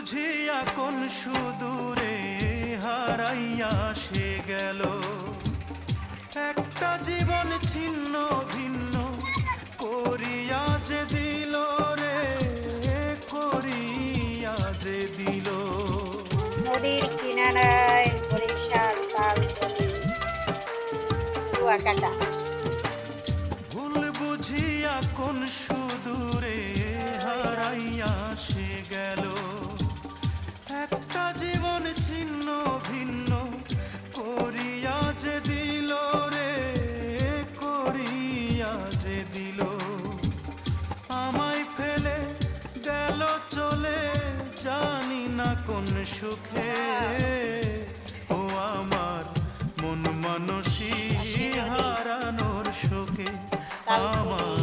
বুঝিয়া কোন সুদূরে হারাইয়া সে গেল, একটা জীবন ছিন্ন ভিন্ন করিয়া যে দিল রে, করিয়া যে দিল। নদীর কিনারায় বরিশাল তালতলি কুয়াকাটা। ভুল বুঝিয়া কোন সুদূরে হারাইয়া সে গেল, একটা জীবন ছিন্ন ভিন্ন করিয়া যে দিল রে, করিয়া যে দিল। আমায় ফেলে গেল চলে জানি না কোন সুখে, ও আমার মন মানসী হারানোর শোকে আমার